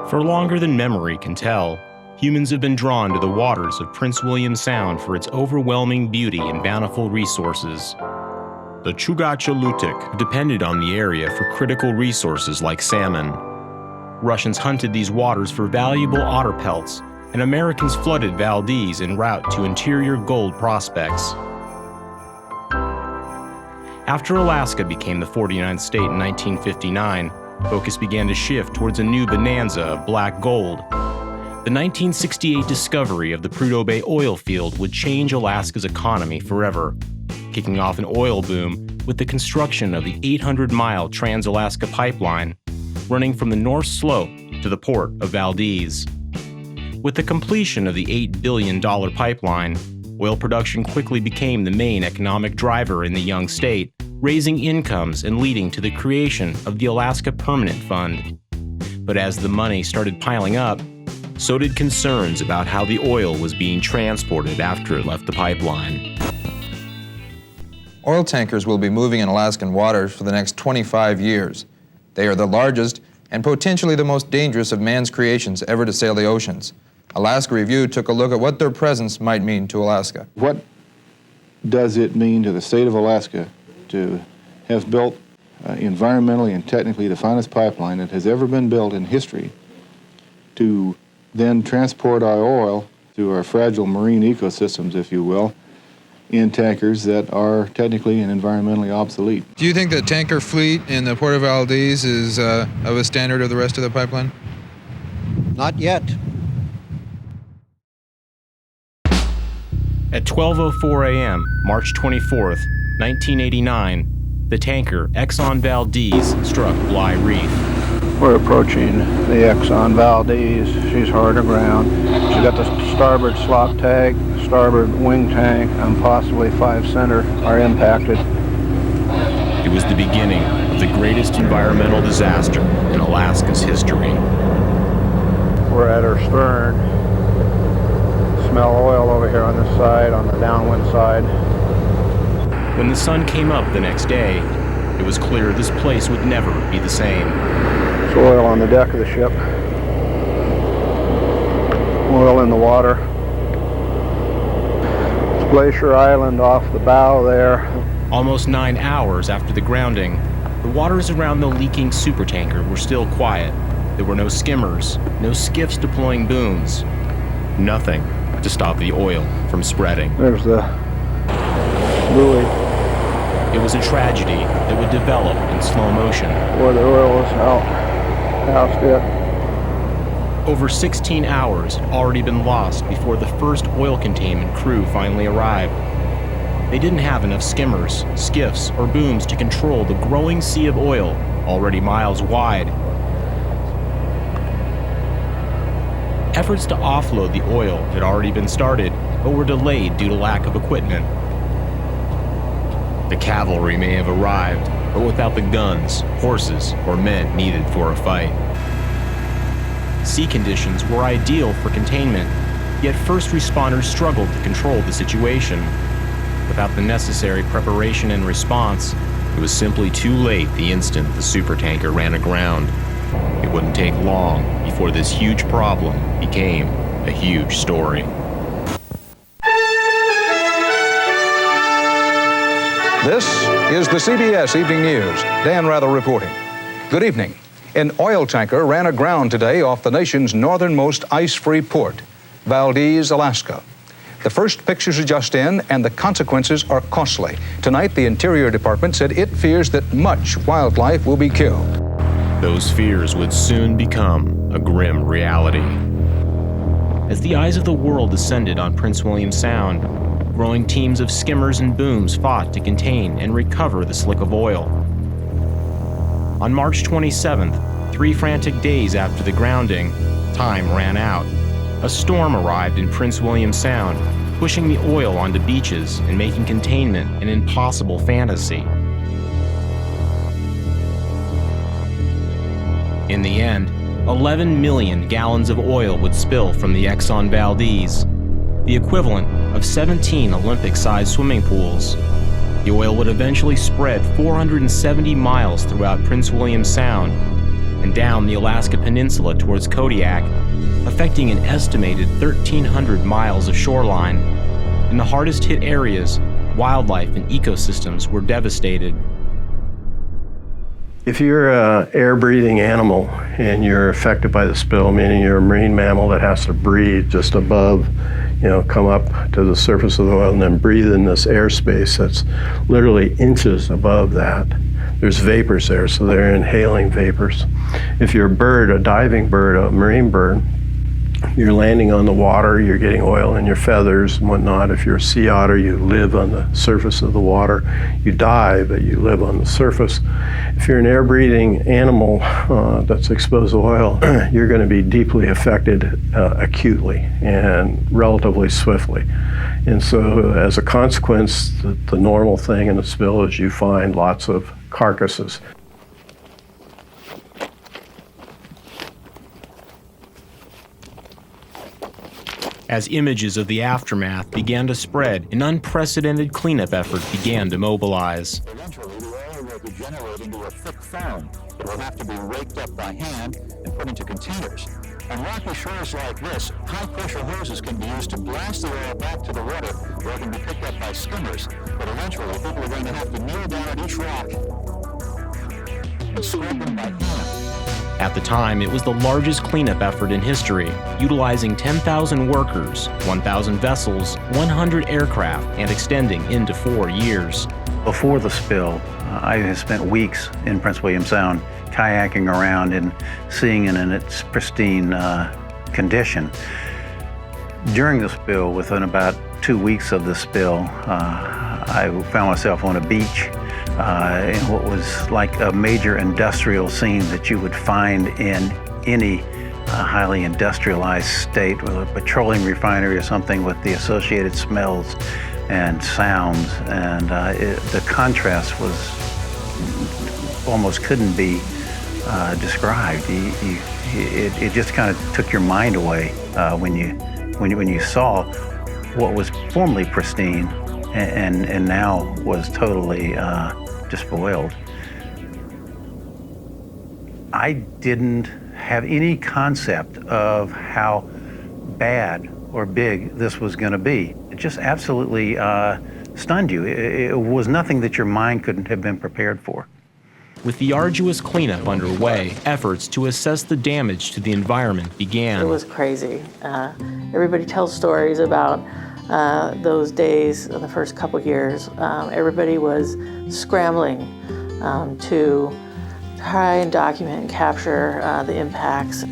For longer than memory can tell, humans have been drawn to the waters of Prince William Sound for its overwhelming beauty and bountiful resources. The Chugach depended on the area for critical resources like salmon. Russians hunted these waters for valuable otter pelts, and Americans flooded Valdez en route to interior gold prospects. After Alaska became the 49th state in 1959, focus began to shift towards a new bonanza of black gold. The 1968 discovery of the Prudhoe Bay oil field would change Alaska's economy forever, kicking off an oil boom with the construction of the 800-mile Trans-Alaska Pipeline, running from the North Slope to the port of Valdez. With the completion of the $8 billion pipeline, oil production quickly became the main economic driver in the young state, raising incomes and leading to the creation of the Alaska Permanent Fund. But as the money started piling up, so did concerns about how the oil was being transported after it left the pipeline. Oil tankers will be moving in Alaskan waters for the next 25 years. They are the largest and potentially the most dangerous of man's creations ever to sail the oceans. Alaska Review took a look at what their presence might mean to Alaska. What does it mean to the state of Alaska to have built environmentally and technically the finest pipeline that has ever been built in history to then transport our oil through our fragile marine ecosystems, if you will, in tankers that are technically and environmentally obsolete? Do you think the tanker fleet in the Port of Valdez is of a standard of the rest of the pipeline? Not yet. At 12:04 a.m., March 24th, 1989, the tanker Exxon Valdez struck Bligh Reef. We're approaching the Exxon Valdez. She's hard aground. She's got the starboard slop tag, starboard wing tank, and possibly 5 center are impacted. It was the beginning of the greatest environmental disaster in Alaska's history. We're at her stern. Smell oil over here on this side, on the downwind side. When the sun came up the next day, it was clear this place would never be the same. There's oil on the deck of the ship. Oil in the water. It's Glacier Island off the bow there. Almost 9 hours after the grounding, the waters around the leaking supertanker were still quiet. There were no skimmers, no skiffs deploying booms. Nothing to stop the oil from spreading. There's the buoy. It was a tragedy that would develop in slow motion. Where the oil was out past it. Over 16 hours had already been lost before the first oil containment crew finally arrived. They didn't have enough skimmers, skiffs, or booms to control the growing sea of oil, already miles wide. Efforts to offload the oil had already been started, but were delayed due to lack of equipment. The cavalry may have arrived, but without the guns, horses, or men needed for a fight. Sea conditions were ideal for containment, yet first responders struggled to control the situation. Without the necessary preparation and response, it was simply too late the instant the supertanker ran aground. It wouldn't take long before this huge problem became a huge story. This is the CBS Evening News. Dan Rather reporting. Good evening. An oil tanker ran aground today off the nation's northernmost ice-free port, Valdez, Alaska. The first pictures are just in, and the consequences are costly. Tonight, the Interior Department said it fears that much wildlife will be killed. Those fears would soon become a grim reality. As the eyes of the world descended on Prince William Sound, growing teams of skimmers and booms fought to contain and recover the slick of oil. On March 27th, 3 frantic days after the grounding, time ran out. A storm arrived in Prince William Sound, pushing the oil onto beaches and making containment an impossible fantasy. In the end, 11 million gallons of oil would spill from the Exxon Valdez, the equivalent of 17 Olympic-sized swimming pools. The oil would eventually spread 470 miles throughout Prince William Sound and down the Alaska Peninsula towards Kodiak, affecting an estimated 1,300 miles of shoreline. In the hardest hit areas, wildlife and ecosystems were devastated. If you're an air-breathing animal and you're affected by the spill, meaning you're a marine mammal that has to breathe just above, come up to the surface of the oil and then breathe in this airspace that's literally inches above that. There's vapors there, so they're inhaling vapors. If you're a bird, a diving bird, a marine bird, you're landing on the water, you're getting oil in your feathers and whatnot. If you're a sea otter, you live on the surface of the water. You dive, but you live on the surface. If you're an air-breathing animal that's exposed to oil, you're going to be deeply affected acutely and relatively swiftly. And so as a consequence, the normal thing in a spill is you find lots of carcasses. As images of the aftermath began to spread, an unprecedented cleanup effort began to mobilize. Eventually, the oil will be generated into a thick foam. It will have to be raked up by hand and put into containers. On rocky shores like this, high-pressure hoses can be used to blast the oil back to the water, where it can be picked up by skimmers. But eventually, people are going to have to kneel down at each rock and scrape them by hand. At the time, it was the largest cleanup effort in history, utilizing 10,000 workers, 1,000 vessels, 100 aircraft, and extending into 4 years. Before the spill, I had spent weeks in Prince William Sound kayaking around and seeing it in its pristine condition. During the spill, within about 2 weeks of the spill, I found myself on a beach in what was like a major industrial scene that you would find in any highly industrialized state, with a petroleum refinery or something, with the associated smells and sounds. And the contrast was almost couldn't be described. It just kind of took your mind away when you saw what was formerly pristine and now was totally despoiled. I didn't have any concept of how bad or big this was going to be. It just absolutely stunned you. It was nothing that your mind couldn't have been prepared for. With the arduous cleanup underway, efforts to assess the damage to the environment began. It was crazy. Everybody tells stories about those days, the first couple years. Everybody was scrambling to try and document and capture the impacts.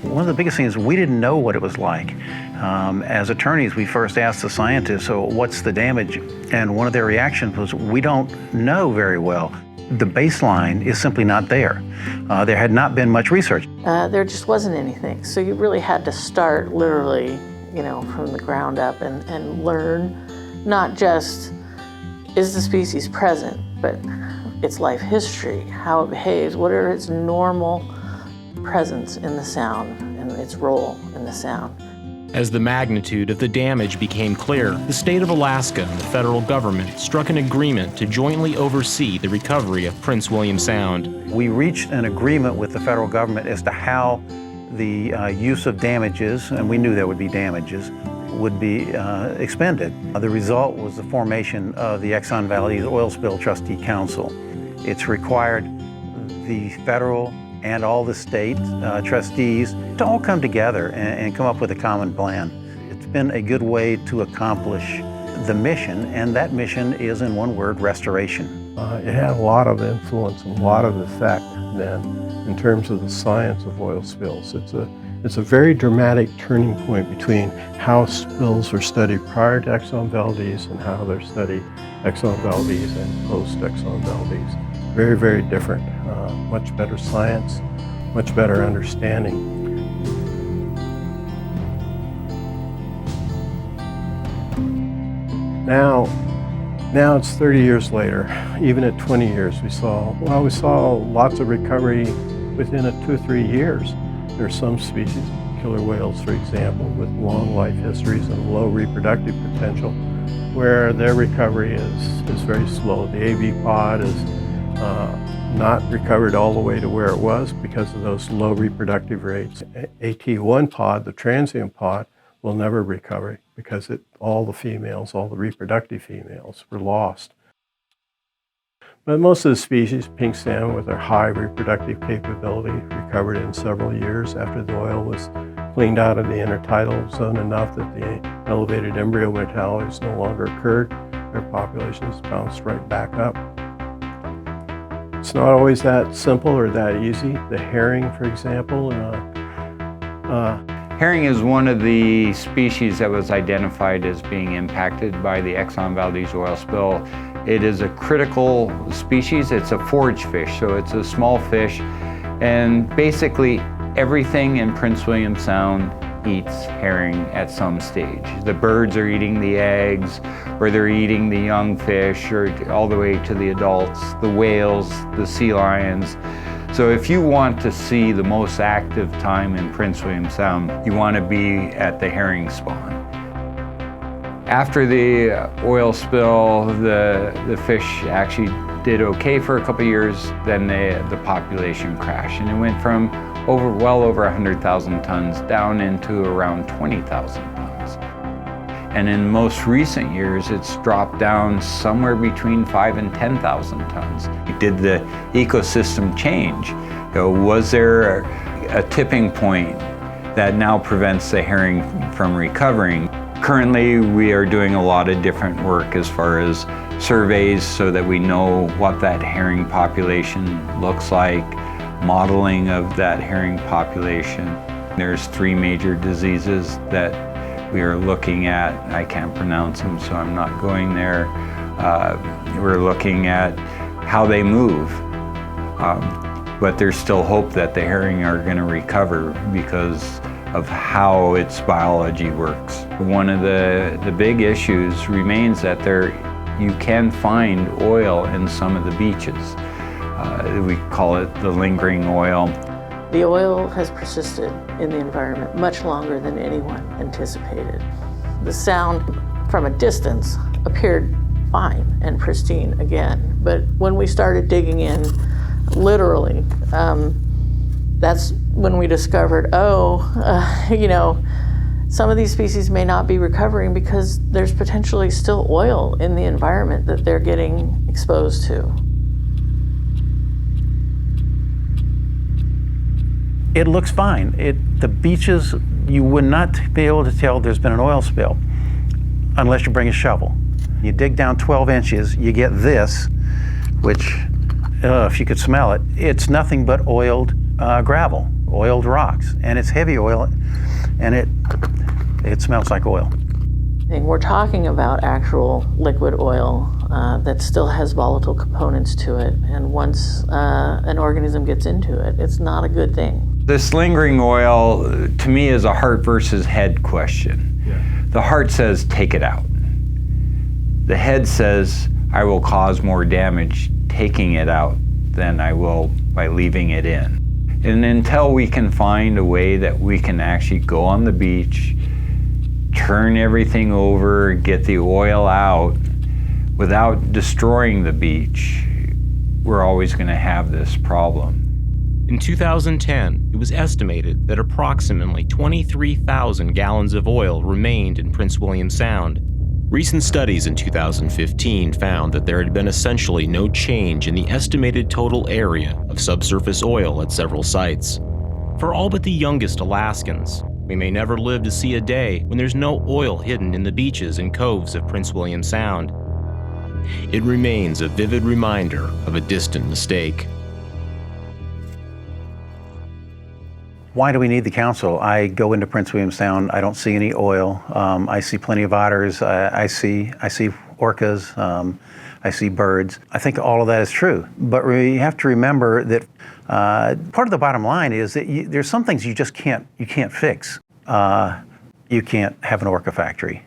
One of the biggest things, we didn't know what it was like. As attorneys, we first asked the scientists, so what's the damage? And one of their reactions was, we don't know very well. The baseline is simply not there. There had not been much research. There just wasn't anything. So you really had to start literally, from the ground up and learn not just is the species present, but its life history, how it behaves, what are its normal presence in the sound and its role in the sound. As the magnitude of the damage became clear, the state of Alaska and the federal government struck an agreement to jointly oversee the recovery of Prince William Sound. We reached an agreement with the federal government as to how the use of damages, and we knew there would be damages, would be expended. The result was the formation of the Exxon Valdez Oil Spill Trustee Council. It's required the federal and all the state trustees to all come together and come up with a common plan. It's been a good way to accomplish the mission, and that mission is, in one word, restoration. It had a lot of influence and a lot of effect then in terms of the science of oil spills. It's a very dramatic turning point between how spills were studied prior to Exxon Valdez and how they're studied Exxon Valdez and post-Exxon Valdez. Very, very different. Much better science, much better understanding. Now it's 30 years later. Even at 20 years, we saw lots of recovery within 2 or 3 years. There are some species, killer whales, for example, with long life histories and low reproductive potential, where their recovery is very slow. The AV pod is not recovered all the way to where it was because of those low reproductive rates. AT1 pod, the transient pod, will never recover because all the females, all the reproductive females were lost. But most of the species, pink salmon with their high reproductive capability, recovered in several years after the oil was cleaned out of the intertidal zone enough that the elevated embryo mortalities no longer occurred. Their populations bounced right back up. It's not always that simple or that easy. The herring, for example, herring is one of the species that was identified as being impacted by the Exxon Valdez oil spill. It is a critical species. It's a forage fish, so it's a small fish. And basically, everything in Prince William Sound eats herring at some stage. The birds are eating the eggs, or they're eating the young fish, or all the way to the adults, the whales, the sea lions. So if you want to see the most active time in Prince William Sound, you want to be at the herring spawn. After the oil spill, the fish actually did okay for a couple years, then the population crashed, and it went from well over 100,000 tons down into around 20,000 tons. And in most recent years, it's dropped down somewhere between 5,000 and 10,000 tons. Did the ecosystem change? Was there a tipping point that now prevents the herring from recovering? Currently, we are doing a lot of different work as far as surveys so that we know what that herring population looks like, modeling of that herring population. There's 3 major diseases that we are looking at. I can't pronounce them, so I'm not going there. We're looking at how they move. But there's still hope that the herring are going to recover because of how its biology works. One of the big issues remains that you can find oil in some of the beaches. We call it the lingering oil. The oil has persisted in the environment much longer than anyone anticipated. The sound from a distance appeared fine and pristine again, but when we started digging in, literally, that's when we discovered, some of these species may not be recovering because there's potentially still oil in the environment that they're getting exposed to. It looks fine. The beaches, you would not be able to tell there's been an oil spill unless you bring a shovel. You dig down 12 inches, you get this, which, if you could smell it, it's nothing but oiled gravel, oiled rocks, and it's heavy oil, and it smells like oil. And we're talking about actual liquid oil that still has volatile components to it, and once an organism gets into it, it's not a good thing. This lingering oil, to me, is a heart versus head question. Yeah. The heart says, take it out. The head says, I will cause more damage taking it out than I will by leaving it in. And until we can find a way that we can actually go on the beach, turn everything over, get the oil out without destroying the beach, we're always going to have this problem. In 2010, it was estimated that approximately 23,000 gallons of oil remained in Prince William Sound. Recent studies in 2015 found that there had been essentially no change in the estimated total area of subsurface oil at several sites. For all but the youngest Alaskans, we may never live to see a day when there's no oil hidden in the beaches and coves of Prince William Sound. It remains a vivid reminder of a distant mistake. Why do we need the council? I go into Prince William Sound, I don't see any oil. I see plenty of otters, I see orcas, I see birds. I think all of that is true, but we have to remember that part of the bottom line is that there's some things you just can't fix. You can't have an orca factory.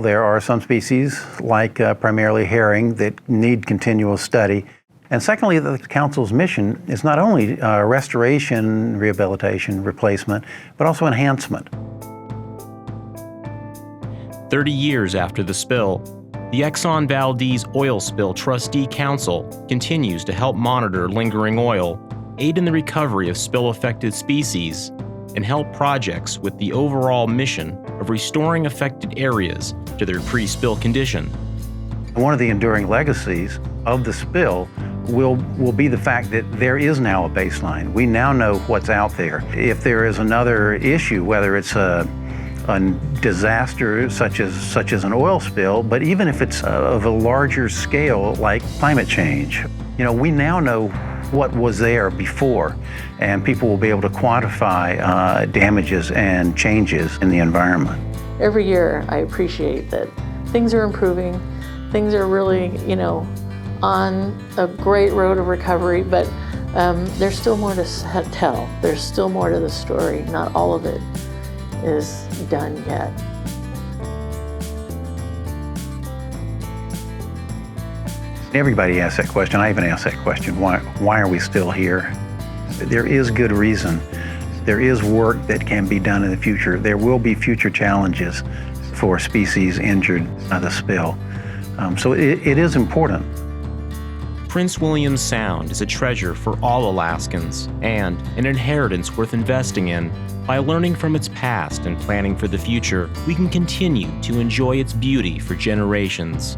There are some species, like primarily herring, that need continual study. And secondly, the council's mission is not only restoration, rehabilitation, replacement, but also enhancement. 30 years after the spill, The Exxon Valdez Oil Spill Trustee Council continues to help monitor lingering oil, aid in the recovery of spill-affected species, and help projects with the overall mission of restoring affected areas to their pre-spill condition. One of the enduring legacies of the spill will be the fact that there is now a baseline. We now know what's out there. If there is another issue, whether it's a disaster such as an oil spill, but even if it's of a larger scale like climate change, we now know what was there before, and people will be able to quantify damages and changes in the environment. Every year I appreciate that things are improving, things are really, on a great road of recovery, but there's still more to tell. There's still more to the story. Not all of it is done yet. Everybody asks that question. I even ask that question. Why are we still here? There is good reason. There is work that can be done in the future. There will be future challenges for species injured by the spill. So it is important. Prince William Sound is a treasure for all Alaskans and an inheritance worth investing in. By learning from its past and planning for the future, we can continue to enjoy its beauty for generations.